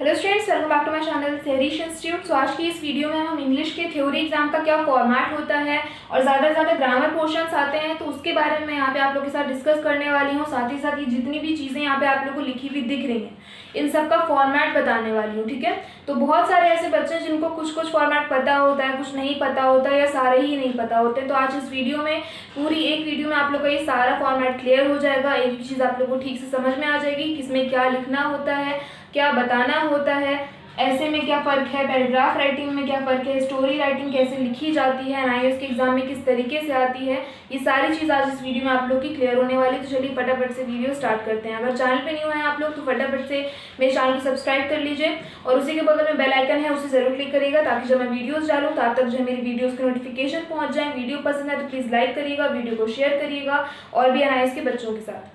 Hello students, welcome back to my channel Harish institute. So आज की इस वीडियो में हम इंग्लिश के थ्योरी एग्जाम का क्या फॉर्मेट होता है और ज़्यादा से ज़्यादा ग्रामर पोर्शंस आते हैं तो उसके बारे में यहाँ पे आप लोग के साथ डिस्कस करने वाली हूँ। साथ ही साथ ये जितनी भी चीज़ें यहाँ पे आप लोग को लिखी हुई दिख रही हैं इन सब का फॉर्मेट बताने वाली हूँ, ठीक है। तो बहुत सारे ऐसे बच्चे जिनको कुछ कुछ फॉर्मेट पता होता है, कुछ नहीं पता होता है या सारे ही नहीं पता होते, तो आज इस वीडियो में पूरी एक वीडियो में आप लोग का ये सारा फॉर्मेट क्लियर हो जाएगा। एक चीज़ आप लोग को ठीक से समझ में आ जाएगी किसमें क्या लिखना होता है, क्या बताना होता है, ऐसे में क्या फ़र्क है, पैराग्राफ राइटिंग में क्या फ़र्क है, स्टोरी राइटिंग कैसे लिखी जाती है, आईएएस के एग्जाम में किस तरीके से आती है, ये सारी चीज़ आज इस वीडियो में आप लोग की क्लियर होने वाली। तो चलिए फटाफट से वीडियो स्टार्ट करते हैं। अगर चैनल पे न्यू है आप लोग तो फटाफट से मेरे चैनल को सब्सक्राइब कर लीजिए और उसी के बगल में बेल आइकन है उसे ज़रूर क्लिक करिएगा ताकि जब मैं वीडियोज़ डालूँ तो आप तक जो है मेरी वीडियोज़ की नोटिफिकेशन पहुँच जाए। वीडियो पसंद है तो प्लीज़ लाइक करिएगा, वीडियो को शेयर करिएगा और भी आईएएस के बच्चों के साथ।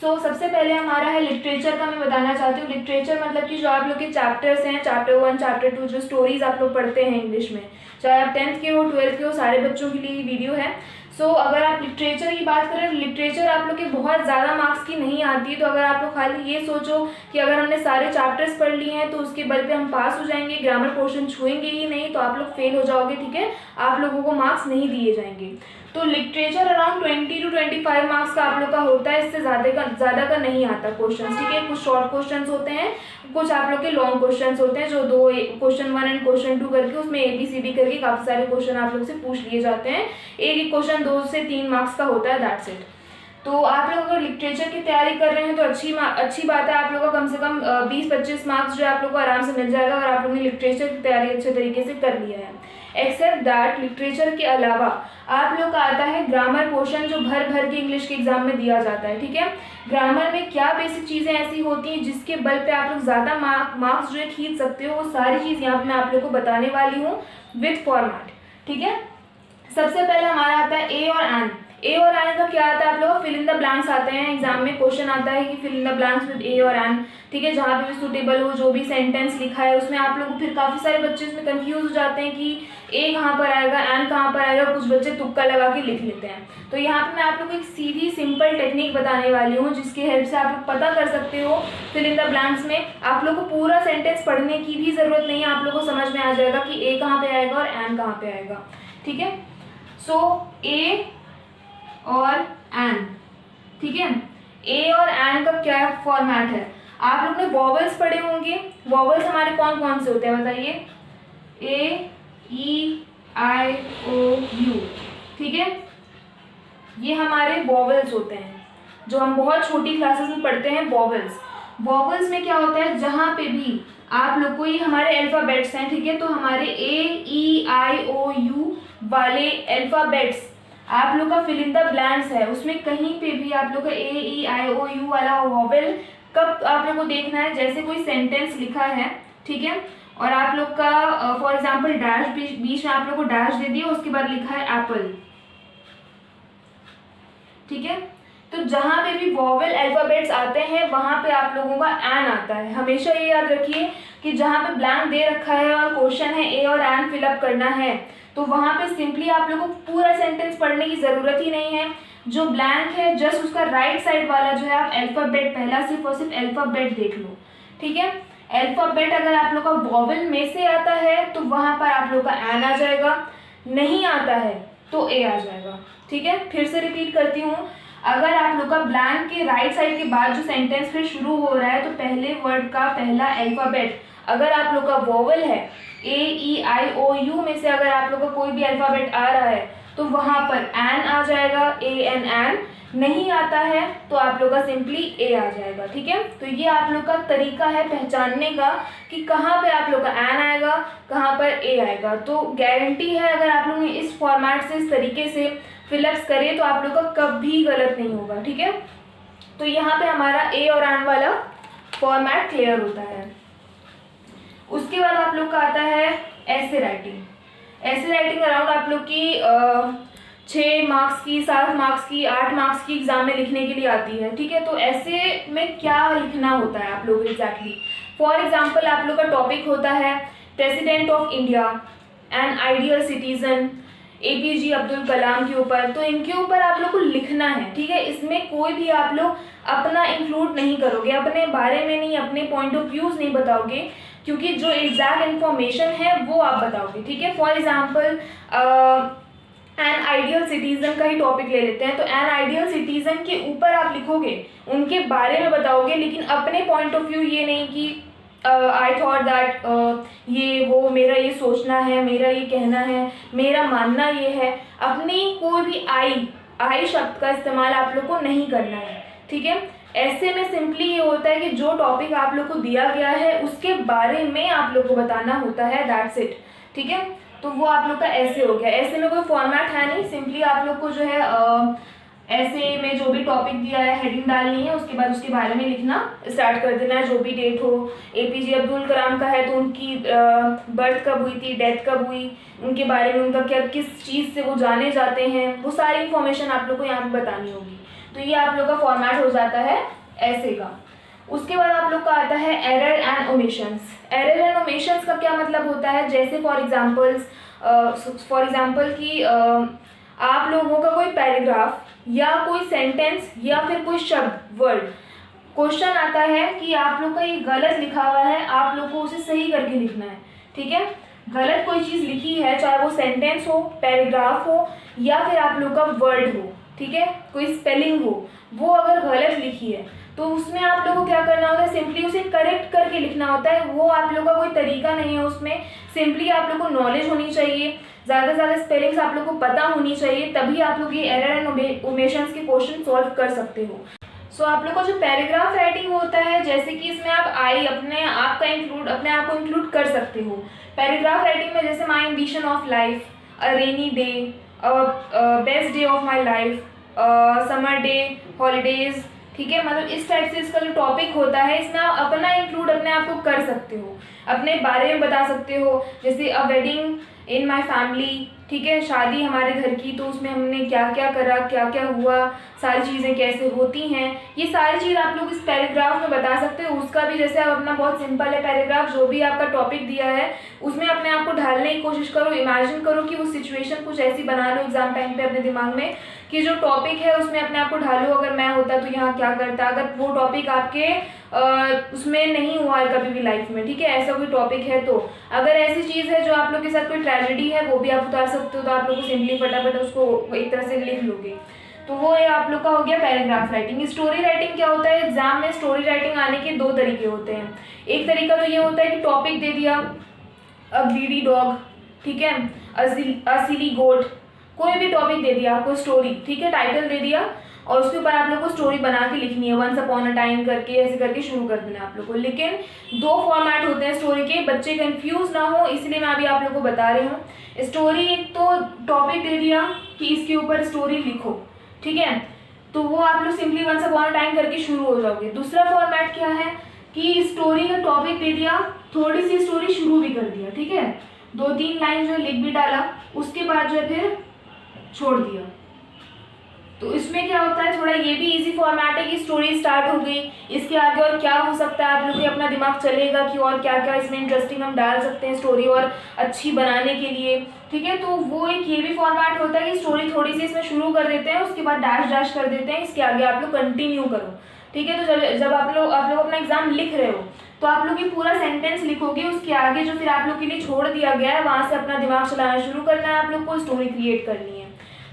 सबसे पहले हमारा है लिटरेचर का। मैं बताना चाहती हूँ लिटरेचर मतलब कि जो आप लोग के चैप्टर्स हैं, चैप्टर 1 चैप्टर 2 जो स्टोरीज आप लोग पढ़ते हैं इंग्लिश में, चाहे आप 10th के हो 12th के हो, सारे बच्चों के लिए वीडियो है। अगर आप लिटरेचर की बात करें, लिटरेचर आप लोग के बहुत ज़्यादा मार्क्स की नहीं आती है। तो अगर आप लोग खाली ये सोचो कि अगर हमने सारे चैप्टर्स पढ़ लिए हैं तो उसके बल पे हम पास हो जाएंगे, ग्रामर पोर्शन छुएंगे ही नहीं, तो आप लोग फेल हो जाओगे, ठीक है। आप लोगों को मार्क्स नहीं दिए जाएंगे। तो लिटरेचर अराउंड 20 to 25 मार्क्स का आप लोग का होता है, इससे ज़्यादा का नहीं आता क्वेश्चन, ठीक है। कुछ शॉर्ट क्वेश्चंस होते हैं, कुछ आप लोग के लॉन्ग क्वेश्चंस होते हैं जो दो क्वेश्चन 1 एंड क्वेश्चन 2 करके उसमें ABCD करके काफ़ी सारे क्वेश्चन आप लोग से पूछ लिए जाते हैं। एक क्वेश्चन 2 से 3 मार्क्स का होता है, दैट्स इट। तो आप लोग अगर लिटरेचर की तैयारी कर रहे हैं तो अच्छी बात है। आप लोग को कम से कम 20-25 मार्क्स जो है आप लोग को आराम से मिल जाएगा अगर आप लोगों ने लिटरेचर की तैयारी अच्छे तरीके से कर लिया है। एक्सेप्ट दैट लिटरेचर के अलावा आप लोग का आता है ग्रामर पोर्शन जो भर के इंग्लिश के एग्जाम में दिया जाता है, ठीक है। ग्रामर में क्या बेसिक चीज़ें ऐसी होती हैं जिसके बल पे आप लोग ज़्यादा मार्क्स जो है खींच सकते हो, वो सारी चीज़ यहाँ पर मैं आप लोग को बताने वाली हूँ विथ फॉर्मेट, ठीक है। सबसे पहले हमारा आता है ए और एन। ए और एन का क्या आता है आप लोग, फिल इन द ब्लैंक्स आते हैं एग्जाम में। क्वेश्चन आता है कि fill in the blanks with a और एन, ठीक है। जहाँ पे भी सुटेबल हो जो भी सेंटेंस लिखा है उसमें आप लोग फिर काफ़ी सारे बच्चे इसमें कंफ्यूज हो जाते हैं कि ए कहाँ पर आएगा, एन कहाँ पर आएगा, कुछ बच्चे तुक्का लगा के लिख लेते हैं। तो यहाँ पे मैं आप लोग को एक सीधी सिंपल टेक्निक बताने वाली हूँ जिसकी हेल्प से आप लोग पता कर सकते हो फिल इन द ब्लैंक्स में। आप लोग को पूरा सेंटेंस पढ़ने की भी ज़रूरत नहीं है, आप लोग को समझ में आ जाएगा कि ए कहाँ पर आएगा और एन कहाँ पर आएगा, ठीक है। ए और एन, ठीक है। ए और एन का क्या फॉर्मेट है, आप लोग ने वॉवल्स पढ़े होंगे। वॉवल्स हमारे कौन कौन से होते हैं बताइए, ए ई आई ओ यू, ठीक है। ये हमारे वॉवल्स होते हैं जो हम बहुत छोटी क्लासेस में पढ़ते हैं। वॉवल्स में क्या होता है, जहाँ पे भी आप लोग को, ये हमारे अल्फ़ाबेट्स हैं, ठीक है। तो हमारे ए ई आई ओ यू वाले अल्फ़ाबेट्स आप लोग का फिल इन द ब्लैंक्स है, उसमें कहीं पे भी आप लोग का ए ई आई ओ यू वाला वॉवेल कब आप लोग को देखना है, जैसे कोई सेंटेंस लिखा है, ठीक है, और आप लोग का फॉर एग्जांपल डैश बीच में आप लोग को डैश दे दिया, उसके बाद लिखा है एप्पल, ठीक है। तो जहाँ पे भी वॉवेल अल्फ़ाबेट्स आते हैं वहाँ पे आप लोगों का एन आता है। हमेशा ये याद रखिए कि जहाँ पे ब्लैंक दे रखा है और क्वेश्चन है ए और एन फिलअप करना है तो वहाँ पे सिंपली आप लोगों को पूरा सेंटेंस पढ़ने की ज़रूरत ही नहीं है। जो ब्लैंक है जस्ट उसका राइट साइड वाला जो है आप अल्फ़ाबेट पहला सिर्फ और सिर्फ अल्फ़ाबेट देख लो, ठीक है। अल्फ़ाबेट अगर आप लोग का वॉवेल में से आता है तो वहाँ पर आप लोग का एन आ जाएगा, नहीं आता है तो ए आ जाएगा, ठीक है। फिर से रिपीट करती हूँ, अगर आप लोग का ब्लैंक के राइट साइड के बाद जो सेंटेंस फिर शुरू हो रहा है तो पहले वर्ड का पहला अल्फ़ाबेट अगर आप लोग का वॉवेल है ए ई आई ओ यू में से अगर आप लोग का कोई भी अल्फ़ाबेट आ रहा है तो वहाँ पर एन आ जाएगा, ए एन एन। नहीं आता है तो आप लोग का सिंपली ए आ जाएगा, ठीक है। तो ये आप लोग का तरीका है पहचानने का कि कहाँ पे आप लोग का एन आएगा, कहाँ पर ए आएगा। तो गारंटी है अगर आप लोग ने इस फॉर्मेट से इस तरीके से फिलअप्स करे तो आप लोग का कभी गलत नहीं होगा, ठीक है। तो यहाँ पे हमारा ए और एन वाला फॉर्मेट क्लियर होता है। उसके बाद आप लोग का आता है ऐसे राइटिंग अराउंड आप लोग की 6 मार्क्स की, 7 मार्क्स की, 8 मार्क्स की एग्जाम में लिखने के लिए आती है, ठीक है। तो ऐसे में क्या लिखना होता है आप लोग एग्जैक्टली, फॉर एग्जाम्पल आप लोग का टॉपिक होता है president of India, an ideal citizen, APJ Abdul Kalam के ऊपर, तो इनके ऊपर आप लोग को लिखना है, ठीक है। इसमें कोई भी आप लोग अपना इंक्लूड नहीं करोगे, अपने बारे में नहीं, अपने पॉइंट ऑफ व्यूज़ नहीं बताओगे, क्योंकि जो एग्जैक्ट इन्फॉर्मेशन है वो आप बताओगे, ठीक है। For example N ideal citizen का ही टॉपिक ले लेते हैं, तो एन आइडियल सिटीजन के ऊपर आप लिखोगे, उनके बारे में बताओगे, लेकिन अपने पॉइंट ऑफ व्यू ये नहीं कि आई थॉट दैट ये वो, मेरा ये सोचना है, मेरा ये कहना है, मेरा मानना ये है। अपनी कोई भी आई शब्द का इस्तेमाल आप लोग को नहीं करना है, ठीक है। ऐसे में सिंपली ये होता है कि जो टॉपिक आप लोग को दिया गया है उसके बारे में आप लोग को बताना होता है, दैट्स इट, ठीक है। तो वो आप लोग का ऐसे हो गया। ऐसे में कोई फॉर्मेट है नहीं, सिंपली आप लोग को जो है ऐसे में जो भी टॉपिक दिया है हेडिंग डालनी है, उसके बाद उसके बारे में लिखना स्टार्ट कर देना है, जो भी डेट हो। APJ अब्दुल कलाम का है तो उनकी बर्थ कब हुई थी, डेथ कब हुई, उनके बारे में, उनका क्या, किस चीज़ से वो जाने जाते हैं, वो सारी इन्फॉर्मेशन आप लोग को यहाँ पे बतानी होगी। तो ये आप लोग का फॉर्मेट हो जाता है ऐसे का। उसके बाद आप लोग का आता है error and omissions. Error and omissions का क्या मतलब होता है, जैसे फॉर एग्जांपल कि आप लोगों का कोई पैराग्राफ या कोई सेंटेंस या फिर कोई शब्द, वर्ड, क्वेश्चन आता है कि आप लोग का ये गलत लिखा हुआ है, आप लोग को उसे सही करके लिखना है, ठीक है। गलत कोई चीज़ लिखी है, चाहे वो सेंटेंस हो, पैराग्राफ हो या फिर आप लोग का वर्ड हो, ठीक है, कोई स्पेलिंग हो, वो अगर गलत लिखी है तो उसमें आप लोगों को क्या करना होता है, सिंपली उसे करेक्ट करके लिखना होता है। वो आप लोग का कोई तरीका नहीं है उसमें, सिंपली आप लोग को नॉलेज होनी चाहिए, ज़्यादा से ज़्यादा स्पेलिंग्स आप लोग को पता होनी चाहिए, तभी आप लोग ये एरर एंड ओमिशंस के क्वेश्चन सॉल्व कर सकते हो। सो आप लोग का जो पैराग्राफ राइटिंग होता है, जैसे कि इसमें आप अपने आप को इंक्लूड कर सकते हो। पैराग्राफ राइटिंग में जैसे माई ambition of life, a rainy day, best day of my life, summer day, holidays, ठीक है। मतलब इस टाइप से इसका जो टॉपिक होता है, इसमें आप अपना इंक्लूड अपने आप को कर सकते हो, अपने बारे में बता सकते हो। जैसे a wedding in my family, ठीक है, शादी हमारे घर की, तो उसमें हमने क्या क्या करा, क्या क्या हुआ, सारी चीज़ें कैसे होती हैं, ये सारी चीज़ आप लोग इस पैराग्राफ में बता सकते हो। उसका भी जैसे आप अपना बहुत सिंपल है पैराग्राफ, जो भी आपका टॉपिक दिया है उसमें अपने आप को ढालने की कोशिश करो, इमेजिन करो कि वो सिचुएशन कुछ ऐसी बना लो एग्जाम टाइम पे अपने दिमाग में कि जो टॉपिक है उसमें अपने आप को ढालो, अगर मैं होता तो यहाँ क्या करता, अगर वो टॉपिक आपके उसमें नहीं हुआ है कभी भी लाइफ में, ठीक है, ऐसा कोई टॉपिक है। तो अगर ऐसी चीज़ है जो आप लोग के साथ कोई ट्रेजेडी है, वो भी आप उतार सकते हो, तो आप लोग को सिंपली फटाफट उसको एक तरह से लिख लोगे। तो वो ये आप लोग का हो गया पैराग्राफ राइटिंग। स्टोरी राइटिंग क्या होता है, एग्जाम में स्टोरी राइटिंग आने के दो तरीके होते हैं। एक तरीका तो ये होता है कि टॉपिक दे दिया, अ ग्रीडी डॉग, ठीक है, अ सिली गोट, कोई भी टॉपिक दे दिया आपको, स्टोरी, ठीक है, टाइटल दे दिया और उसके ऊपर आप लोग को स्टोरी बना के लिखनी है, वंस अपॉन अ टाइम करके, ऐसे करके शुरू कर देना आप लोग को। लेकिन दो फॉर्मेट होते हैं स्टोरी के, बच्चे कंफ्यूज ना हो इसलिए मैं अभी आप लोग को बता रही हूँ। स्टोरी, एक तो टॉपिक दे दिया कि इसके ऊपर स्टोरी लिखो, ठीक है, तो वो आप लोग simply once upon a time करके शुरू हो जाओगे। दूसरा फॉर्मेट क्या है कि स्टोरी का टॉपिक दे दिया, थोड़ी सी स्टोरी शुरू भी कर दिया, ठीक है, 2-3 लाइन जो लिख भी डाला, उसके बाद जो है फिर छोड़ दिया। तो इसमें क्या होता है, थोड़ा ये भी इजी फॉर्मेट है कि स्टोरी स्टार्ट हो गई, इसके आगे और क्या हो सकता है, आप लोग को अपना दिमाग चलेगा कि और क्या क्या इसमें इंटरेस्टिंग हम डाल सकते हैं स्टोरी और अच्छी बनाने के लिए, ठीक है। तो वो एक ये भी फॉर्मेट होता है कि स्टोरी थोड़ी सी इसमें शुरू कर देते हैं, उसके बाद डैश डैश कर देते हैं, इसके आगे आप लोग कंटिन्यू करो, ठीक है। तो जब आप लोग अपना एग्जाम लिख रहे हो तो आप लोग ये पूरा सेंटेंस लिखोगे, उसके आगे जो फिर आप लोग के लिए छोड़ दिया गया है वहाँ से अपना दिमाग चलाना शुरू करना है, आप लोग को स्टोरी क्रिएट करनी है,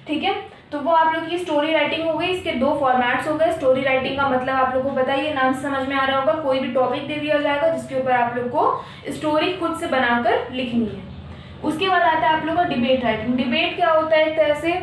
ठीक है। तो वो आप लोग की स्टोरी राइटिंग हो गई। इसके दो फॉर्मेट्स हो गए। स्टोरी राइटिंग का मतलब आप लोग को बताइए, नाम से समझ में आ रहा होगा, कोई भी टॉपिक दे दिया जाएगा जिसके ऊपर आप लोग को स्टोरी खुद से बनाकर लिखनी है। उसके बाद आता है आप लोग का डिबेट राइटिंग। डिबेट क्या होता है, एक तरह से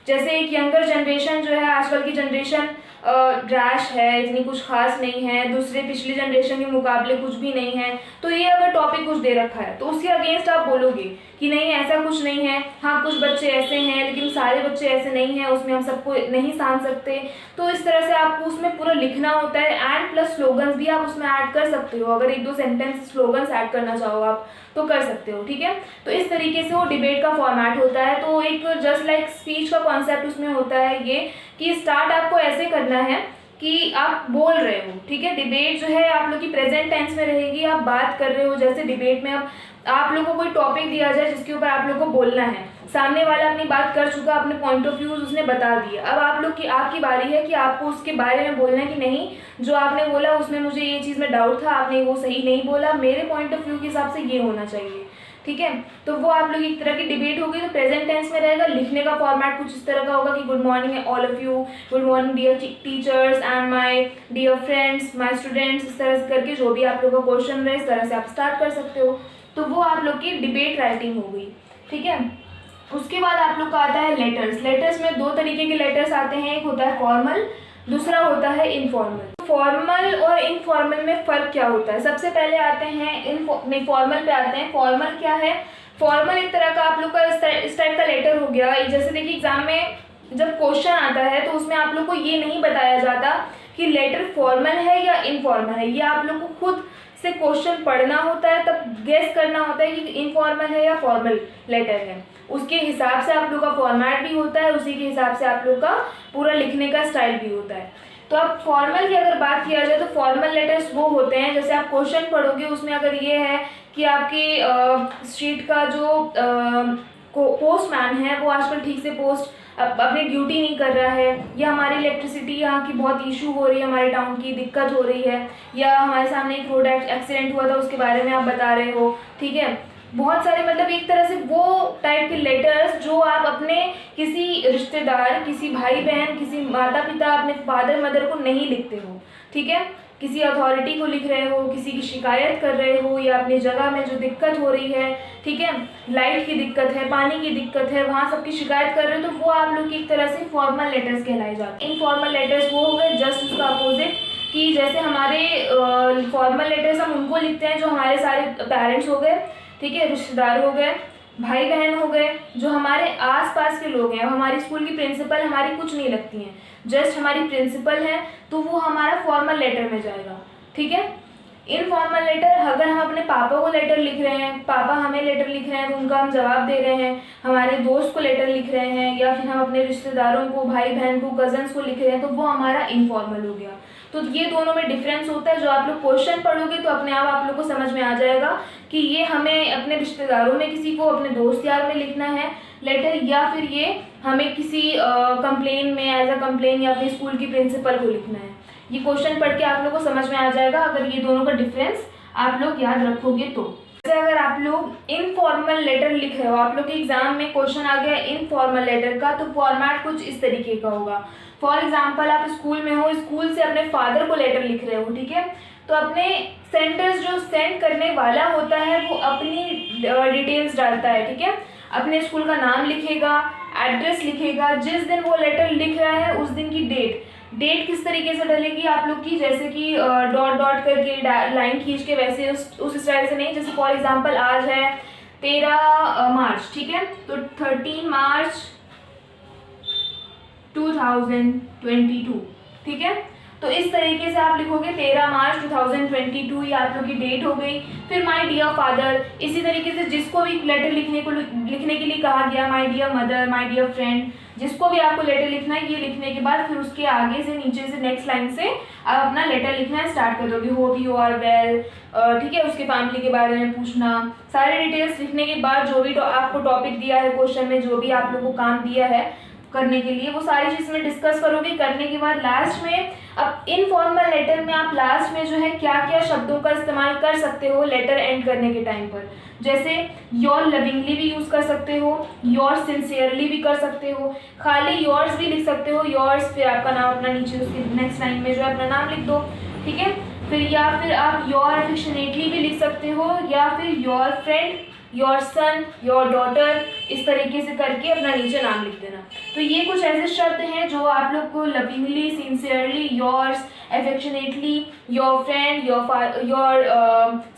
जैसे एक यंगर जनरेशन जो है, आजकल की जनरेशन ड्रैश है, इतनी कुछ खास नहीं है, दूसरे पिछले जनरेशन के मुकाबले कुछ भी नहीं है, तो ये अगर टॉपिक कुछ दे रखा है तो उसके अगेंस्ट आप बोलोगे कि नहीं ऐसा कुछ नहीं है, हाँ कुछ बच्चे ऐसे हैं लेकिन सारे बच्चे ऐसे नहीं हैं, उसमें हम सबको नहीं सान सकते। तो इस तरह से आपको उसमें पूरा लिखना होता है, एंड प्लस स्लोगन्स भी आप उसमें ऐड कर सकते हो, अगर 1-2 सेंटेंस स्लोगन्स ऐड करना चाहो आप तो कर सकते हो, ठीक है। तो इस तरीके से वो डिबेट का फॉर्मेट होता है। तो एक जस्ट लाइक स्पीच का कॉन्सेप्ट उसमें होता है ये कि स्टार्ट आपको ऐसे करना है कि आप बोल रहे हो, ठीक है। डिबेट जो है आप लोग की प्रेजेंट टेंस में रहेगी, आप बात कर रहे हो, जैसे डिबेट में आप आप लोगों को कोई टॉपिक दिया जाए जिसके ऊपर आप लोग को बोलना है, सामने वाला अपनी बात कर चुका, अपने पॉइंट ऑफ व्यूज उसने बता दिए, अब आप लोग की आपकी बारी है कि आपको उसके बारे में बोलना है कि नहीं जो आपने बोला उसमें मुझे ये चीज़ में डाउट था, आपने वो सही नहीं बोला, मेरे पॉइंट ऑफ व्यू के हिसाब से ये होना चाहिए। ठीक है, तो वो आप लोग एक तरह की डिबेट होगी। तो प्रेजेंट टेंस में रहेगा, लिखने का फॉर्मेट कुछ इस तरह का होगा कि good morning all of you, good morning dear teachers and my dear friends, my students, इस तरह से करके जो भी आप लोगों का क्वेश्चन रहे इस तरह से आप स्टार्ट कर सकते हो। तो वो आप लोग की डिबेट राइटिंग हो गई। ठीक है, उसके बाद आप लोग का आता है लेटर्स। लेटर्स में दो तरीके के लेटर्स आते हैं, एक होता है फॉर्मल, दूसरा होता है इनफॉर्मल। फॉर्मल और इनफॉर्मल में फ़र्क क्या होता है? सबसे पहले आते हैं फॉर्मल पे आते हैं। फॉर्मल क्या है? फॉर्मल एक तरह का आप लोग का इस टाइप का लेटर हो गया। जैसे देखिए एग्जाम में जब क्वेश्चन आता है तो उसमें आप लोग को ये नहीं बताया जाता कि लेटर फॉर्मल है या इनफॉर्मल है, ये आप लोग को खुद से क्वेश्चन पढ़ना होता है, तब गेस करना होता है कि इनफॉर्मल है या फॉर्मल लेटर है। उसके हिसाब से आप लोग का फॉर्मेट भी होता है, उसी के हिसाब से आप लोग का पूरा लिखने का स्टाइल भी होता है। तो अब फॉर्मल की अगर बात किया जाए तो फॉर्मल लेटर्स वो होते हैं, जैसे आप क्वेश्चन पढ़ोगे उसमें अगर ये है कि आपकी स्ट्रीट का जो पोस्टमैन है वो आजकल ठीक से अपनी ड्यूटी नहीं कर रहा है, या हमारी इलेक्ट्रिसिटी यहाँ की बहुत इशू हो रही है, हमारे टाउन की दिक्कत हो रही है, या हमारे सामने एक रोड एक्सीडेंट हुआ था उसके बारे में आप बता रहे हो। ठीक है, बहुत सारे मतलब एक तरह से वो टाइप के लेटर्स जो आप अपने किसी रिश्तेदार, किसी भाई बहन, किसी माता पिता, अपने फादर मदर को नहीं लिखते हो। ठीक है, किसी अथॉरिटी को लिख रहे हो, किसी की शिकायत कर रहे हो, या अपनी जगह में जो दिक्कत हो रही है, ठीक है, लाइट की दिक्कत है, पानी की दिक्कत है, वहाँ सबकी शिकायत कर रहे हो, तो वो आप लोग की एक तरह से फॉर्मल लेटर्स कहलाए जाते हैं। इनफॉर्मल लेटर्स वो हो गए जस्ट उसका अपोजिट, कि जैसे हमारे फॉर्मल लेटर्स हम उनको लिखते हैं जो हमारे सारे पेरेंट्स हो गए, ठीक है, रिश्तेदार हो गए, भाई बहन हो गए, जो हमारे आसपास के लोग हैं। अब हमारी स्कूल की प्रिंसिपल हमारी कुछ नहीं लगती हैं, जस्ट हमारी प्रिंसिपल है, तो वो हमारा फॉर्मल लेटर में जाएगा। ठीक है, इनफॉर्मल लेटर अगर हम अपने पापा को लेटर लिख रहे हैं, पापा हमें लेटर लिख रहे हैं तो उनका हम जवाब दे रहे हैं, हमारे दोस्त को लेटर लिख रहे हैं, या फिर हम अपने रिश्तेदारों को, भाई बहन को, कजन्स को लिख रहे हैं, तो वो हमारा इनफॉर्मल हो गया। तो ये दोनों में डिफरेंस होता है। जो आप लोग क्वेश्चन पढ़ोगे तो अपने आप लोग को समझ में आ जाएगा कि ये हमें अपने रिश्तेदारों में किसी को, अपने दोस्त यार में लिखना है लेटर, या फिर ये हमें किसी कंप्लेन में एज अ कंप्लेन या फिर स्कूल की प्रिंसिपल को लिखना है। ये क्वेश्चन पढ़ के आप लोग को समझ में आ जाएगा अगर ये दोनों का डिफरेंस आप लोग याद रखोगे तो। जैसे अगर आप लोग इनफॉर्मल लेटर लिख रहे हो, आप लोग के एग्जाम में क्वेश्चन आ गया इनफॉर्मल लेटर का, तो फॉर्मेट कुछ इस तरीके का होगा। फॉर एग्जाम्पल आप स्कूल में हो, स्कूल से अपने फादर को लेटर लिख रहे हो, ठीक है, तो अपने सेंटर्स जो सेंड करने वाला होता है वो अपनी डिटेल्स डालता है। ठीक है, अपने स्कूल का नाम लिखेगा, एड्रेस लिखेगा, जिस दिन वो लेटर लिख रहा है उस दिन की डेट किस तरीके से डलेगी आप लोग की, जैसे कि डॉट डॉट करके लाइन खींच के, वैसे उस स्टाइल से नहीं। जैसे फॉर एग्जांपल आज है 13 मार्च, ठीक है, तो 13 मार्च 2022, ठीक है, तो इस तरीके से आप लिखोगे 13 मार्च 2022, ये आप लोग की डेट हो गई। फिर माय डियर फादर, इसी तरीके से जिसको भी लेटर लिखने के लिए कहा गया, my dear mother, my dear friend, जिसको भी आपको लेटर लिखना है, ये लिखने के बाद फिर उसके आगे से नीचे से नेक्स्ट लाइन से आप अपना लेटर लिखना स्टार्ट कर दोगे। होप यू आर वेल, ठीक है, उसके फैमिली के बारे में पूछना, सारे डिटेल्स लिखने के बाद जो भी आपको टॉपिक दिया है क्वेश्चन में, जो भी आप लोग को काम दिया है करने के लिए, वो सारी चीज़ में डिस्कस करोगे। करने के बाद लास्ट में, अब इनफॉर्मल लेटर में आप लास्ट में जो है क्या क्या शब्दों का इस्तेमाल कर सकते हो लेटर एंड करने के टाइम पर, जैसे योर लविंगली भी यूज़ कर सकते हो, योर सिंसियरली भी कर सकते हो, खाली योर्स भी लिख सकते हो, योर्स, फिर आपका नाम अपना नीचे उसके नेक्स्ट लाइन में जो है अपना नाम लिख दो, ठीक है, फिर या फिर आप योर अफेक्शनेटली भी लिख सकते हो, या फिर your friend, your son, your daughter, इस तरीके से करके अपना नीचे नाम लिख देना। तो ये कुछ ऐसे शब्द हैं जो आप लोग को lovingly, sincerely, yours, affectionately, your friend, your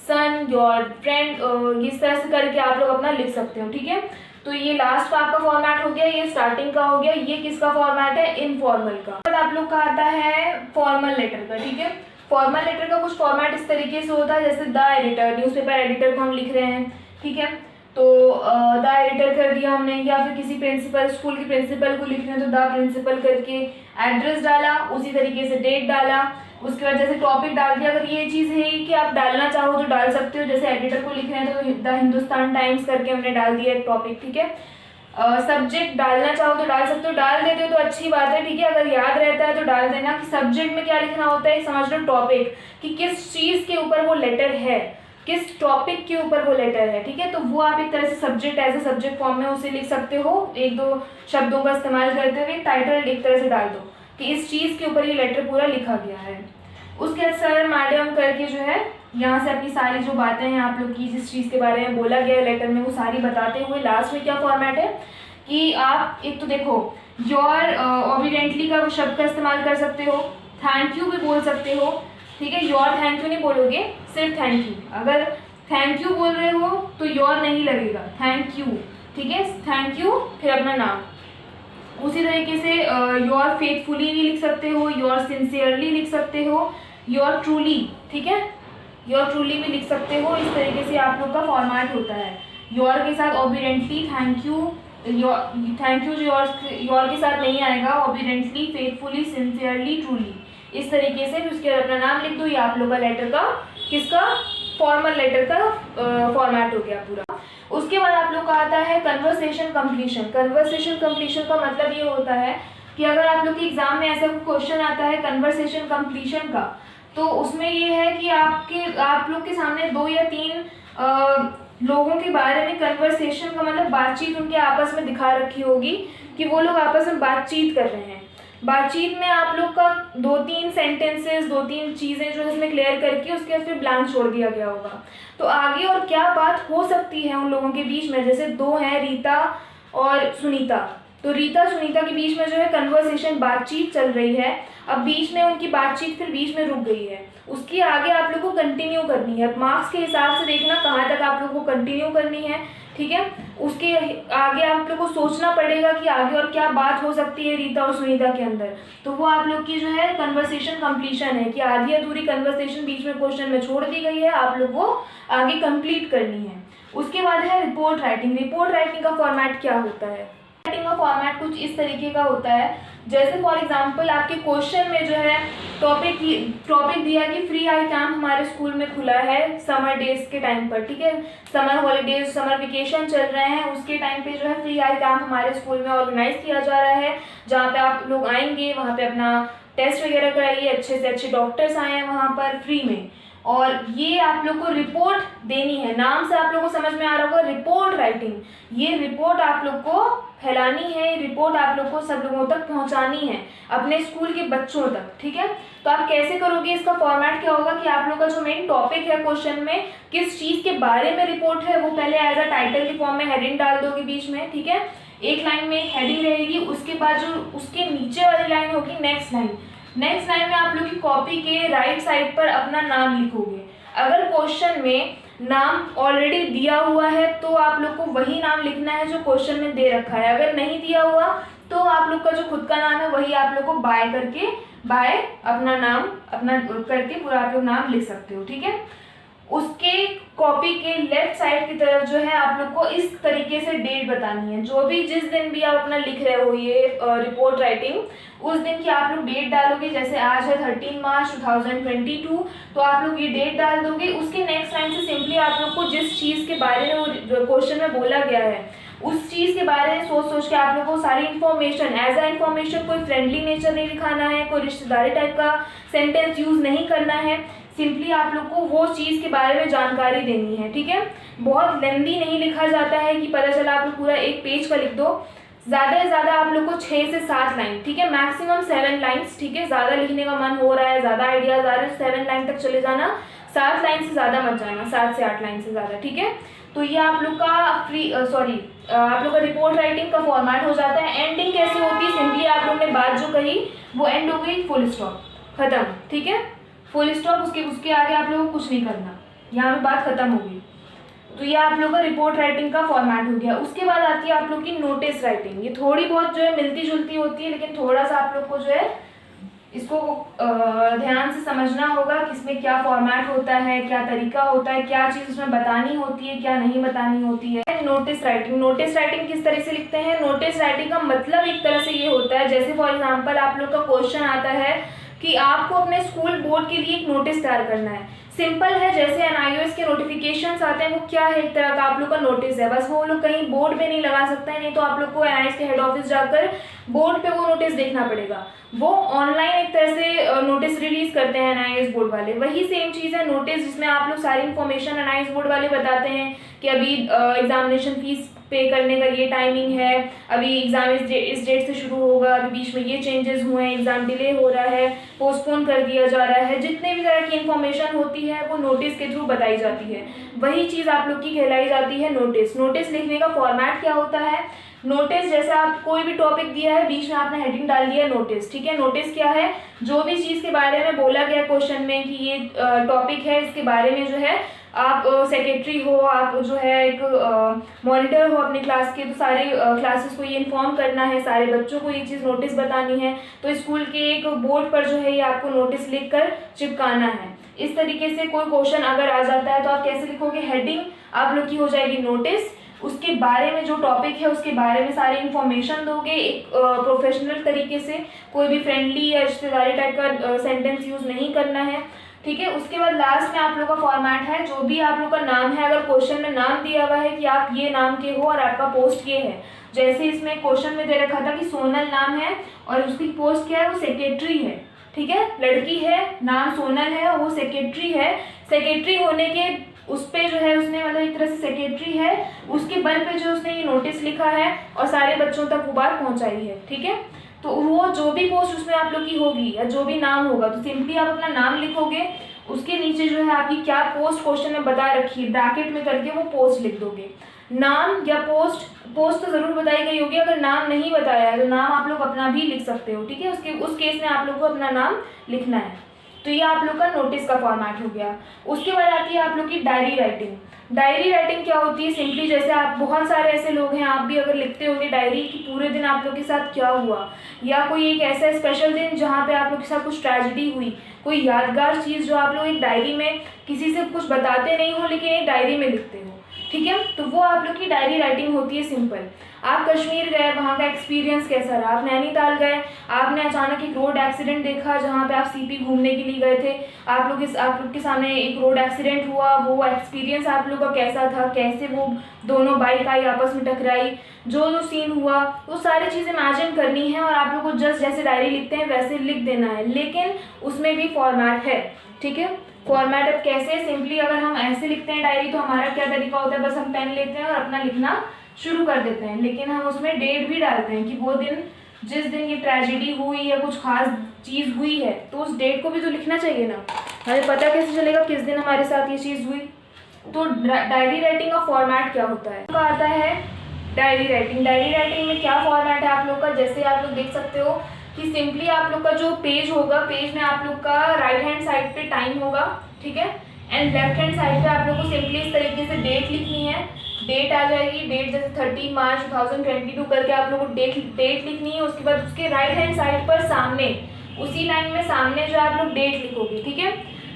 son, your friend, इस तरह से करके आप लोग अपना लिख सकते हो। ठीक है, तो ये लास्ट का आपका फॉर्मेट हो गया, ये स्टार्टिंग का हो गया। ये किसका फॉर्मेट है? इनफॉर्मल का। फिर आप लोग का आता है फॉर्मल लेटर का। ठीक है, फॉर्मल लेटर का कुछ फॉर्मेट इस तरीके से होता है, जैसे द एडिटर, न्यूज़पेपर एडिटर को हम लिख रहे हैं, ठीक है, तो द एडिटर कर दिया हमने, या फिर किसी प्रिंसिपल, स्कूल की प्रिंसिपल को लिख रहे हैं तो द प्रिंसिपल करके एड्रेस डाला, उसी तरीके से डेट डाला, उसके बाद जैसे टॉपिक डाल दिया, अगर ये चीज़ है कि आप डालना चाहो तो डाल सकते हो, जैसे एडिटर को लिख रहे हैं तो द हिंदुस्तान टाइम्स करके हमने डाल दिया एक टॉपिक, ठीक है। सब्जेक्ट डालना चाहो तो डाल सकते हो, डाल देते हो तो अच्छी बात है, ठीक है। अगर याद रहता है तो डाल देना कि सब्जेक्ट में क्या लिखना होता है, समझ लो टॉपिक कि किस चीज़ के ऊपर वो लेटर है, किस टॉपिक के ऊपर वो लेटर है, ठीक है। तो वो आप एक तरह से subject as a subject form में उसे लिख सकते हो, एक दो शब्दों का इस्तेमाल करते हुए टाइटल एक तरह से डाल दो कि इस चीज़ के ऊपर ये लेटर पूरा लिखा गया है। उसके बाद सर मैडम करके जो है यहाँ से अपनी सारी जो बातें हैं आप लोग की, जिस चीज़ के बारे में बोला गया है लेटर में, वो सारी बताते हुए लास्ट में क्या फॉर्मेट है कि आप एक तो देखो योर ओबिडेंटली का शब्द का इस्तेमाल कर सकते हो, थैंक यू भी बोल सकते हो, ठीक है। योर थैंक यू नहीं बोलोगे, सिर्फ थैंक यू। अगर थैंक यू बोल रहे हो तो योर नहीं लगेगा, थैंक यू, ठीक है। थैंक यू फिर अपना नाम। उसी तरीके से योर फेथफुली भी लिख सकते हो, योर सिंसियरली लिख सकते हो, योर ट्रूली, ठीक है, योर ट्रूली भी लिख सकते हो। इस तरीके से आप लोग का फॉर्मेट होता है। योर के साथ obediently, thank you, thank you your के साथ नहीं आएगा, ओबिडेंटली, फेथफुली, सिंसियरली, ट्रूली, इस तरीके से। फिर उसके बाद अपना नाम लिख दो। ये आप लोग का लेटर का किसका, फॉर्मल लेटर का फॉर्मेट हो गया पूरा। उसके बाद आप लोग का आता है कन्वर्सेशन कंप्लीशन। कन्वर्सेशन कंप्लीशन का मतलब ये होता है कि अगर आप लोग के एग्जाम में ऐसा कोई क्वेश्चन आता है कन्वर्सेशन कंप्लीशन का, तो उसमें ये है कि आप लोग के सामने 2 या 3 लोगों के बारे में कन्वर्सेशन का मतलब बातचीत उनके आपस में दिखा रखी होगी कि वो लोग आपस में बातचीत कर रहे हैं। बातचीत में आप लोग का 2-3 सेंटेंसेस, 2-3 चीज़ें जो इसमें क्लियर करके उसके बाद फिर ब्लैंक छोड़ दिया गया होगा। तो आगे और क्या बात हो सकती है उन लोगों के बीच में, जैसे 2 हैं रीता और सुनीता, तो रीता सुनीता के बीच में जो है कन्वर्सेशन, बातचीत चल रही है। अब बीच में उनकी बातचीत फिर बीच में रुक गई है, उसकी आगे आप लोग को कंटिन्यू करनी है। मार्क्स के हिसाब से देखना कहाँ तक आप लोग को कंटिन्यू करनी है, ठीक है। उसके आगे आप लोग को सोचना पड़ेगा कि आगे और क्या बात हो सकती है रीता और सुनीता के अंदर। तो वो आप लोग की जो है कन्वर्सेशन कंप्लीशन है कि आधी अधूरी कन्वर्सेशन बीच में क्वेश्चन में छोड़ दी गई है, आप लोग को आगे कंप्लीट करनी है। उसके बाद है रिपोर्ट राइटिंग। रिपोर्ट राइटिंग का फॉर्मेट क्या होता है, राइटिंग का फॉर्मेट कुछ इस तरीके का होता है, जैसे फॉर एग्जांपल आपके क्वेश्चन में जो है टॉपिक दिया कि फ्री आई कैंप हमारे स्कूल में खुला है समर डेज के टाइम पर, ठीक है। समर हॉलीडेज, समर वेकेशन चल रहे हैं, उसके टाइम पे जो है फ्री आई कैंप हमारे स्कूल में ऑर्गेनाइज किया जा रहा है, जहाँ पे आप लोग आएंगे, वहाँ पे अपना टेस्ट वगैरह कराइए, अच्छे से अच्छे डॉक्टर्स आए हैं वहाँ पर फ्री में, और ये आप लोग को रिपोर्ट देनी है। नाम से आप लोग को समझ में आ रहा होगा रिपोर्ट राइटिंग, ये रिपोर्ट आप लोग को फैलानी है, रिपोर्ट आप लोग को सब लोगों तक पहुंचानी है, अपने स्कूल के बच्चों तक, ठीक है। तो आप कैसे करोगे, इसका फॉर्मेट क्या होगा कि आप लोग का जो मेन टॉपिक है क्वेश्चन में, किस चीज़ के बारे में रिपोर्ट है, वो पहले एज अ टाइटल के फॉर्म में हेडिंग डाल दोगे बीच में, ठीक है। एक लाइन में हेडिंग रहेगी, उसके बाद जो उसके नीचे वाली लाइन होगी नेक्स्ट लाइन, नेक्स्ट लाइन में आप लोग की कॉपी के राइट साइड पर अपना नाम लिखोगे। अगर क्वेश्चन में नाम ऑलरेडी दिया हुआ है तो आप लोग को वही नाम लिखना है जो क्वेश्चन में दे रखा है, अगर नहीं दिया हुआ तो आप लोग का जो खुद का नाम है वही आप लोग को बाय अपना नाम अपना करके पूरा आप लोग नाम लिख सकते हो, ठीक है। उसके कॉपी के लेफ्ट साइड की तरफ जो है आप लोग को इस तरीके से डेट बतानी है, जो भी जिस दिन भी आप अपना लिख रहे हो ये रिपोर्ट राइटिंग, उस दिन की आप लोग डेट डालोगे। जैसे आज है 13 मार्च 2022, तो आप लोग ये डेट डाल दोगे। उसके नेक्स्ट लाइन से सिंपली आप लोग को जिस चीज़ के बारे में वो क्वेश्चन में बोला गया है उस चीज़ के बारे में सोच के आप लोगों को सारी इन्फॉर्मेशन एज अ इन्फॉर्मेशन, कोई फ्रेंडली नेचर नहीं दिखाना है, कोई रिश्तेदारी टाइप का सेंटेंस यूज़ नहीं करना है, सिंपली आप लोग को वो चीज़ के बारे में जानकारी देनी है, ठीक है। बहुत लेंदी नहीं लिखा जाता है कि पता चला आप लोग पूरा एक पेज का लिख दो, ज़्यादा से ज़्यादा आप लोग को 6 से 7 लाइन, ठीक है, मैक्सिमम 7 लाइन्स, ठीक है। ज़्यादा लिखने का मन हो रहा है, ज़्यादा आइडियाज आ रहे हैं, 7 लाइन तक चले जाना, 7 लाइन से ज़्यादा मत जाना, 7 से 8 लाइन से ज़्यादा, ठीक है। तो ये आप लोग का आप लोग का रिपोर्ट राइटिंग का फॉर्मेट हो जाता है। एंडिंग कैसे होती है, सिंपली आप लोग ने बात जो कही वो एंड हो गई, फुल स्टॉप, खत्म, ठीक है, फुल स्टॉप। उसके आगे आप लोगों को कुछ नहीं करना, यहाँ पे बात खत्म हो गई। तो ये आप लोग का रिपोर्ट राइटिंग का फॉर्मेट हो गया। उसके बाद आती है आप लोग की नोटिस राइटिंग। ये थोड़ी बहुत जो है मिलती जुलती होती है, लेकिन थोड़ा सा आप लोग को जो है इसको ध्यान से समझना होगा कि इसमें क्या फॉर्मेट होता है, क्या तरीका होता है, क्या चीज़ उसमें बतानी होती है, क्या नहीं बतानी होती है। नोटिस राइटिंग, नोटिस राइटिंग किस तरह से लिखते हैं, नोटिस राइटिंग का मतलब एक तरह से ये होता है, जैसे फॉर एग्जांपल आप लोग का क्वेश्चन आता है कि आपको अपने स्कूल बोर्ड के लिए एक नोटिस तैयार करना है। सिंपल है, जैसे एनआईओएस के नोटिफिकेशंस आते हैं, वो क्या है, एक तरह का आप लोग का नोटिस है, बस वो लोग कहीं बोर्ड पे नहीं लगा सकते हैं, नहीं तो आप लोग को एनआईओएस के हेड ऑफिस जाकर बोर्ड पे वो नोटिस देखना पड़ेगा। वो ऑनलाइन एक तरह से नोटिस रिलीज करते हैं एनआईओएस बोर्ड वाले। वही सेम चीज़ है नोटिस, जिसमें आप लोग सारी इन्फॉर्मेशन एनआईओएस बोर्ड वाले बताते हैं कि अभी एग्जामिनेशन फीस पे करने का ये टाइमिंग है, अभी एग्जाम इस डेट से शुरू होगा, अभी बीच में ये चेंजेस हुए हैं, एग्जाम डिले हो रहा है, पोस्टपोन कर दिया जा रहा है, जितने भी तरह की इन्फॉर्मेशन होती है वो नोटिस के थ्रू बताई जाती है। वही चीज़ आप लोग की कहलाई जाती है नोटिस। नोटिस लिखने का फॉर्मेट क्या होता है, नोटिस जैसे आप कोई भी टॉपिक दिया है, बीच में आपने हेडिंग डाल दिया नोटिस, ठीक है। नोटिस क्या है, जो भी चीज़ के बारे में बोला गया क्वेश्चन में कि ये टॉपिक है, इसके बारे में जो है आप सेक्रेटरी हो, आप जो है एक मॉनिटर हो अपनी क्लास के, तो सारे क्लासेस को ये इन्फॉर्म करना है, सारे बच्चों को ये चीज़ नोटिस बतानी है, तो स्कूल के एक बोर्ड पर जो है ये आपको नोटिस लिख कर चिपकाना है। इस तरीके से कोई क्वेश्चन अगर आ जाता है तो आप कैसे लिखोगे, हेडिंग आप लोग की हो जाएगी नोटिस, उसके बारे में जो टॉपिक है उसके बारे में सारी इन्फॉर्मेशन दोगे एक प्रोफेशनल तरीके से, कोई भी फ्रेंडली या रिश्तेदारी टाइप का सेंटेंस यूज़ नहीं करना है, ठीक है। उसके बाद लास्ट में आप लोग का फॉर्मेट है, जो भी आप लोग का नाम है, अगर क्वेश्चन में नाम दिया हुआ है कि आप ये नाम के हो और आपका पोस्ट ये है, जैसे इसमें क्वेश्चन में दे रखा था कि सोनल नाम है और उसकी पोस्ट क्या है, वो सेक्रेटरी है, ठीक है, लड़की है, नाम सोनल है और वो सेक्रेटरी है। सेक्रेटरी होने के उस पे जो है उसने मतलब एक तरह से सेक्रेटरी है, उसके बल पे जो उसने ये नोटिस लिखा है और सारे बच्चों तक वो बात पहुंचाई है, ठीक है। तो वो जो भी पोस्ट उसमें आप लोग की होगी या जो भी नाम होगा, तो सिंपली आप अपना नाम लिखोगे, उसके नीचे जो है आपकी क्या पोस्ट क्वेश्चन में बता रखी है, ब्रैकेट में करके वो पोस्ट लिख दोगे। नाम या पोस्ट तो ज़रूर बताई गई होगी, अगर नाम नहीं बताया है तो नाम आप लोग अपना भी लिख सकते हो, ठीक है। उस केस में आप लोग को अपना नाम लिखना है। तो ये आप लोग का नोटिस का फॉर्मेट हो गया। उसके बाद आती है आप लोग की डायरी राइटिंग। डायरी राइटिंग क्या होती है, सिंपली जैसे आप बहुत सारे ऐसे लोग हैं, आप भी अगर लिखते होंगे डायरी कि पूरे दिन आप लोग के साथ क्या हुआ, या कोई एक ऐसा स्पेशल दिन जहाँ पे आप लोग के साथ कुछ ट्रेजेडी हुई, कोई यादगार चीज़ जो आप लोग एक डायरी में किसी से कुछ बताते नहीं हो लेकिन एक डायरी में लिखते हो, ठीक है, तो वो आप लोग की डायरी राइटिंग होती है सिंपल। आप कश्मीर गए, वहाँ का एक्सपीरियंस कैसा रहा, आप नैनीताल गए, आपने अचानक एक रोड एक्सीडेंट देखा जहाँ पे आप सीपी घूमने के लिए गए थे, आप लोग के सामने एक रोड एक्सीडेंट हुआ, वो एक्सपीरियंस आप लोग का कैसा था, कैसे वो दोनों बाइक आई आपस में टकराई, जो सीन हुआ, वो सारी चीज़ें इमेजिन करनी है और आप लोग को जस्ट जैसे डायरी लिखते हैं वैसे लिख देना है, लेकिन उसमें भी फॉर्मेट है, ठीक है। फॉर्मेट अब कैसे, सिंपली अगर हम ऐसे लिखते हैं डायरी तो हमारा क्या तरीका होता है, बस हम पेन लेते हैं और अपना लिखना शुरू कर देते हैं, लेकिन हम उसमें डेट भी डालते हैं कि वो दिन जिस दिन ये ट्रेजेडी हुई या कुछ खास चीज़ हुई है, तो उस डेट को भी तो लिखना चाहिए ना, हमें पता कैसे चलेगा किस दिन हमारे साथ ये चीज़ हुई। तो डायरी राइटिंग का फॉर्मेट क्या होता है, तो आता है डायरी राइटिंग। डायरी राइटिंग में क्या फॉर्मेट है आप लोग का, जैसे आप लोग देख सकते हो कि सिंपली आप लोग का जो पेज होगा, पेज में आप लोग का राइट हैंड साइड पे टाइम होगा, ठीक है, एंड लेफ्ट हैंड साइड पे आप लोग को सिंपली इस तरीके से डेट लिखनी है, डेट आ जाएगी, डेट जैसे 30 मार्च 2022 करके आप लोग को डेट लिखनी है। उसके बाद उसके राइट हैंड साइड पर सामने उसी लाइन में सामने जो आप लोग डेट लिखोगे, ठीक है,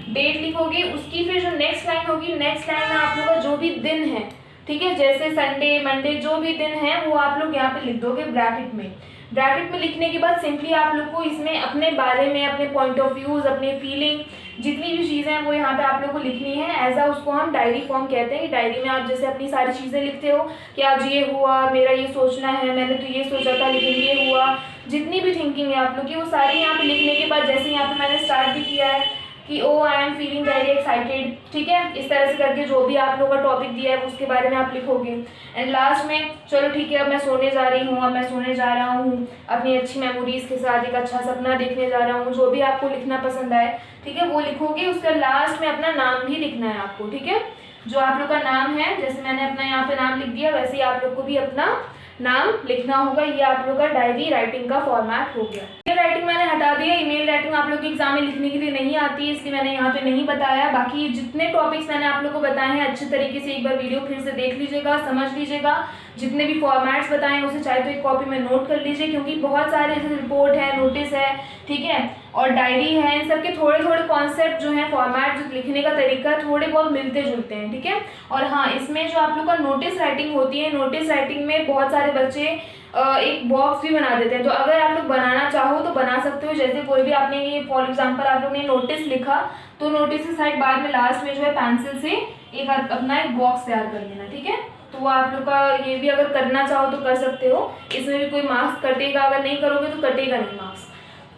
डेट लिखोगे, उसकी फिर जो नेक्स्ट लाइन होगी, नेक्स्ट लाइन में आप लोग का जो भी दिन है, ठीक है, जैसे संडे मंडे जो भी दिन है वो आप लोग यहाँ पे लिख दोगे ब्रैकेट में। ब्रैकेट में लिखने के बाद सिंपली आप लोग को इसमें अपने बारे में, अपने पॉइंट ऑफ व्यूज़, अपने फीलिंग, जितनी भी चीज़ें हैं वो यहाँ पे आप लोग को लिखनी है। एज उसको हम डायरी फॉर्म कहते हैं कि डायरी में आप जैसे अपनी सारी चीज़ें लिखते हो कि आज ये हुआ, मेरा ये सोचना है, मैंने तो ये सोचा था लेकिन ये हुआ, जितनी भी थिंकिंग है आप लोग की वो सारी यहाँ पे लिखने के बाद जैसे यहाँ पे मैंने स्टार्ट भी किया है कि oh I am feeling very excited, ठीक है, इस तरह से करके जो भी आप लोगों का टॉपिक दिया है उसके बारे में आप लिखोगे। एंड लास्ट में चलो ठीक है अब मैं सोने जा रही हूँ, अब मैं सोने जा रहा हूँ, अपनी अच्छी मेमोरीज के साथ एक अच्छा सपना देखने जा रहा हूँ, जो भी आपको लिखना पसंद आए, ठीक है, वो लिखोगे। उसका लास्ट में अपना नाम भी लिखना है आपको, ठीक है, जो आप लोग का नाम है, जैसे मैंने अपना यहाँ पे नाम लिख दिया वैसे ही आप लोग को भी अपना नाम लिखना होगा। ये आप लोग का डायरी राइटिंग का फॉर्मेट हो गया। ईमेल राइटिंग मैंने हटा दिया, ईमेल राइटिंग आप लोग के एग्जाम में लिखने के लिए नहीं आती है, इसलिए मैंने यहाँ पे नहीं बताया। बाकी जितने टॉपिक्स मैंने आप लोग को बताए हैं अच्छे तरीके से एक बार वीडियो फिर से देख लीजिएगा, समझ लीजिएगा, जितने भी फॉर्मेट्स बताए हैं उसे चाहे तो एक कॉपी में नोट कर लीजिए, क्योंकि बहुत सारे जैसे रिपोर्ट है, नोटिस है, ठीक है, और डायरी है, इन सब के थोड़े थोड़े कॉन्सेप्ट जो हैं, फॉर्मेट जो लिखने का तरीका थोड़े बहुत मिलते जुलते हैं, ठीक है। और हाँ, इसमें जो आप लोग का नोटिस राइटिंग होती है, नोटिस राइटिंग में बहुत सारे बच्चे एक बॉक्स भी बना देते हैं, तो अगर आप लोग बनाना चाहो तो बना सकते हो। जैसे कोई भी आपने ये फॉर एग्जांपल आप लोग ने नोटिस लिखा, तो नोटिस की साइड बाद में लास्ट में जो है पेंसिल से एक अपना एक बॉक्स तैयार कर लेना, ठीक है। तो वो आप लोग का ये भी अगर करना चाहो तो कर सकते हो, इसमें भी कोई मार्क्स कटेगा, अगर नहीं करोगे तो कटेगा नहीं मार्क्स।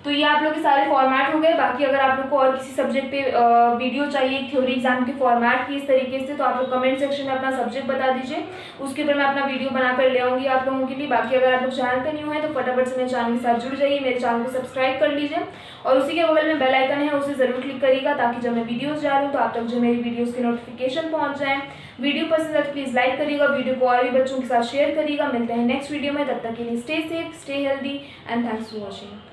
तो ये आप लोग के सारे फॉर्मेट हो गए। बाकी अगर आप लोग को और किसी सब्जेक्ट पे वीडियो चाहिए थ्योरी एग्जाम के फॉर्मेट की इस तरीके से, तो आप लोग कमेंट सेक्शन में अपना सब्जेक्ट बता दीजिए, उसके ऊपर मैं अपना वीडियो बनाकर ले आऊँगी आप लोगों के लिए। बाकी अगर आप लोग चैनल पे न्यू है तो फटाफट से मेरे चैनल के साथ जुड़ जाइए, मेरे चैनल को सब्सक्राइब कर लीजिए और उसी के बगल में बेल आइकन है, उसे ज़रूर क्लिक करिएगा ताकि जब मैं वीडियोज़ जा रही हूँ तो आप तक जो मेरी वीडियोज़ के नोटिफिकेशन पहुँच जाएँ। वीडियो पसंद है तो प्लीज़ लाइक करिएगा, वीडियो को और भी बच्चों के साथ शेयर करिएगा। मिलते हैं नेक्स्ट वीडियो में, तब तक के लिए stay safe, stay healthy and thanks for watching.